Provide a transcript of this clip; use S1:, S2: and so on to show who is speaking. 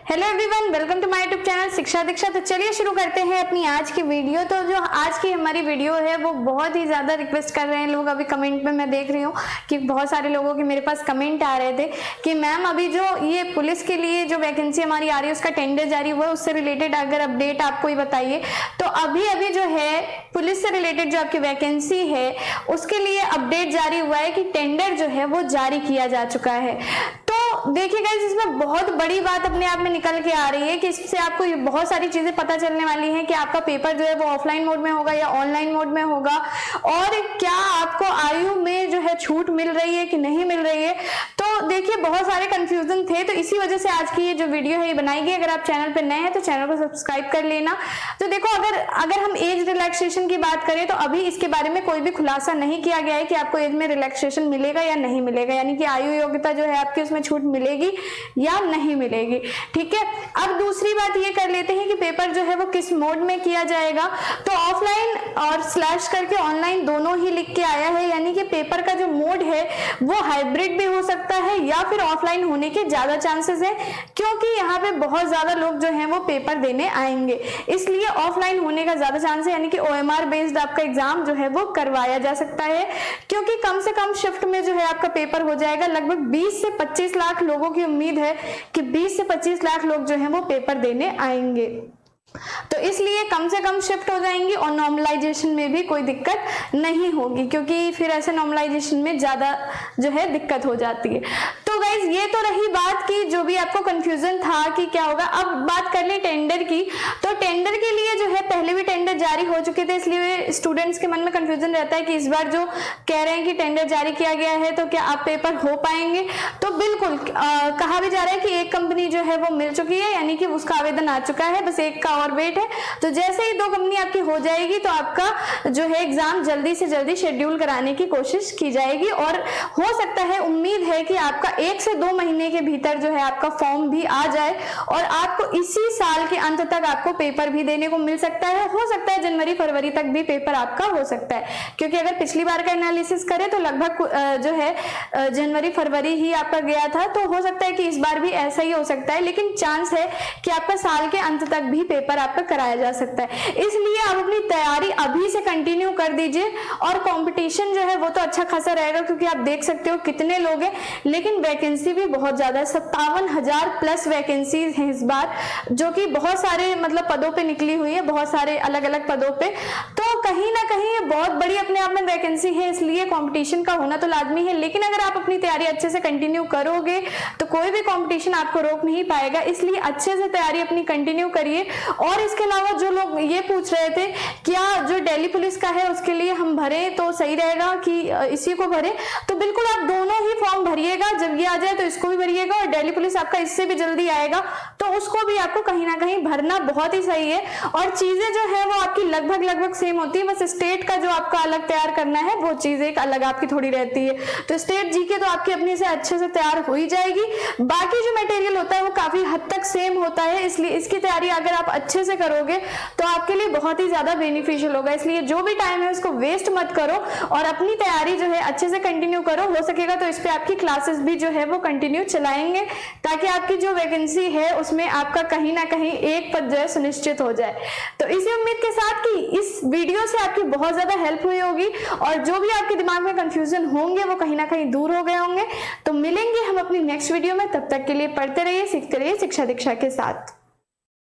S1: Hello everyone, welcome to my YouTube channel Shiksha Diksha. तो चलिए शुरू करते हैं अपनी आज की वीडियो। तो जो आज की हमारी वीडियो है वो बहुत ही ज़्यादा रिक्वेस्ट कर रहे हैं लोग। अभी कमेंट में मैं देख रही हूँ कि बहुत सारे लोगों के मेरे पास कमेंट आ रहे थे कि मैम अभी जो ये पुलिस के लिए जो वैकेंसी हमारी आ रही है उसका टेंडर जारी हुआ है, उससे रिलेटेड अगर अपडेट आपको ही बताइए। तो अभी जो है पुलिस से रिलेटेड जो आपकी वैकेंसी है उसके लिए अपडेट जारी हुआ है कि टेंडर जो है वो जारी किया जा चुका है। तो देखिए गाइस, इसमें बहुत बड़ी बात अपने आप में निकल के आ रही है कि इससे आपको बहुत सारी चीजें पता चलने वाली हैं कि आपका पेपर जो है वो ऑफलाइन मोड में होगा या ऑनलाइन मोड में होगा, और क्या आपको आयु में जो है छूट मिल रही है कि नहीं मिल रही है। तो देखिए बहुत सारे कंफ्यूजन थे, तो इसी वजह से आज की ये जो वीडियो है ये बनाई गई। अगर आप चैनल पर नए हैं तो चैनल को सब्सक्राइब कर लेना। तो देखो, अगर हम एज रिलैक्सेशन की बात करें तो अभी इसके बारे में कोई भी खुलासा नहीं किया गया है कि आपको एज में रिलैक्सेशन मिलेगा या नहीं मिलेगा, यानी कि आयु योग्यता जो है आपकी उसमें छूट मिलेगी या नहीं मिलेगी। ठीक है, अब दूसरी बात ये कर लेते हैं कि पेपर जो है वो किस मोड में किया जाएगा। तो ऑफलाइन और स्लैश करके ऑनलाइन दोनों ही लिख के आया है, यानी कि पेपर का जो मोड है वो हाइब्रिड भी हो सकता है या फिर ऑफलाइन होने के ज्यादा चांसेस है, क्योंकि यहाँ पे बहुत ज्यादा लोग जो हैं वो पेपर देने आएंगे, इसलिए ऑफलाइन होने का ज्यादा चांस है। यानी कि OMR बेस्ड आपका एग्जाम जो है वो करवाया जा सकता है, क्योंकि कम से कम शिफ्ट में जो है आपका पेपर हो जाएगा। लगभग 20 से 25 लाख लोगों की उम्मीद है कि 20 से 25 लाख लोग जो हैं वो पेपर देने आएंगे, तो इसलिए कम से कम शिफ्ट हो जाएंगी और नॉर्मलाइजेशन में भी कोई दिक्कत नहीं होगी, क्योंकि फिर ऐसे नॉर्मलाइजेशन में ज्यादा जो है दिक्कत हो जाती है। तो गाइज ये तो रही बात की जो भी आपको कंफ्यूजन था कि क्या होगा। अब बात कर ले टेंडर की। तो टेंडर के लिए जो है पहले भी टेंडर जारी हो चुके थे, इसलिए स्टूडेंट्स के मन में कंफ्यूजन रहता है कि इस बार जो कह रहे हैं कि टेंडर जारी किया गया है तो क्या आप पेपर हो पाएंगे। तो बिल्कुल कहा भी जा रहा है कि एक कंपनी जो है वो मिल चुकी है, यानी कि उसका आवेदन आ चुका है, बस एक का और वेट है। तो जैसे ही 2 कंपनी आपकी हो जाएगी तो आपका जो है एग्जाम जल्दी से जल्दी शेड्यूल कराने की कोशिश की जाएगी, और हो सकता है, उम्मीद है कि आपका 1 से 2 महीने के भीतर जो है आपका फॉर्म भी आ जाए और आपको इसी साल के अंत तक आपको पेपर भी देने को मिल सकता है। हो सकता है जनवरी फरवरी तक भी पेपर आपका हो सकता है, क्योंकि अगर पिछली बार का एनालिसिस करें तो लगभग जो है जनवरी फरवरी ही आपका गया था। तो हो सकता है कि इस बार भी ऐसा ही हो सकता है, लेकिन चांस है कि आपका साल के अंत तक भी पेपर आपका कराया जा सकता है। इसलिए आप अपनी तैयारी अभी से कंटिन्यू कर दीजिए, और कंपटीशन जो है वो तो अच्छा खासा रहेगा, क्योंकि आप देख सकते हो कितने लोग हैं, लेकिन वैकेंसी भी बहुत ज्यादा, 57,000 प्लस वैकेंसी है इस बार, जो कि बहुत सारे मतलब पदों पे निकली हुई है, बहुत सारे अलग अलग पदों पे। तो कहीं ना कहीं ये बहुत बड़ी अपने आप में वैकेंसी है, इसलिए कंपटीशन का होना तो लाजमी है। लेकिन अगर आप अपनी तैयारी अच्छे से कंटिन्यू करोगे तो कोई भी कंपटीशन आपको रोक नहीं पाएगा, इसलिए अच्छे से तैयारी अपनी कंटिन्यू करिए। और इसके अलावा जो लोग ये पूछ रहे थे क्या जो दिल्ली पुलिस का है उसके लिए हम भरें तो सही रहेगा कि इसी को भरें, तो बिल्कुल आप दोनों ही फॉर्म भरिएगा। जब ये आ जाए तो इसको भी भरिएगा, और दिल्ली पुलिस आपका इससे भी जल्दी आएगा तो उसको भी आपको कहीं ना कहीं भरना बहुत ही सही है। और चीजें जो है वो आपकी लगभग सेम होती है, बस स्टेट का जो आपका अलग तैयार करना है वो चीज एक अलग आपकी थोड़ी रहती है। तो स्टेट जीके तो आपकी अपनी से अच्छे से तैयार हो ही जाएगी, बाकी जो मटेरियल होता है वो काफी हद तक सेम होता है, इसलिए इसकी तैयारी अगर आप अच्छे से करोगे तो आपके लिए बहुत ही ज्यादा बेनिफिशियल होगा। इसलिए जो भी टाइम है उसको वेस्ट मत करो और अपनी तैयारी जो है अच्छे से कंटिन्यू करो। हो सकेगा तो इस पे आपकी क्लासेस भी जो है वो कंटिन्यू चलाएंगे, ताकि आपकी जो वैकेंसी है उसमें आपका कहीं ना कहीं एक पद जो है सुनिश्चित हो जाए। तो इसी उम्मीद के साथ कि इस वीडियो से आपकी बहुत ज्यादा हेल्प हुई होगी, और जो भी आपके दिमाग में कंफ्यूजन होंगे वो कहीं ना कहीं दूर हो गए होंगे। तो मिलेंगे हम अपनी नेक्स्ट वीडियो में, तब तक के लिए पढ़ते रहिए, सीखते रहिए शिक्षा दीक्षा के साथ।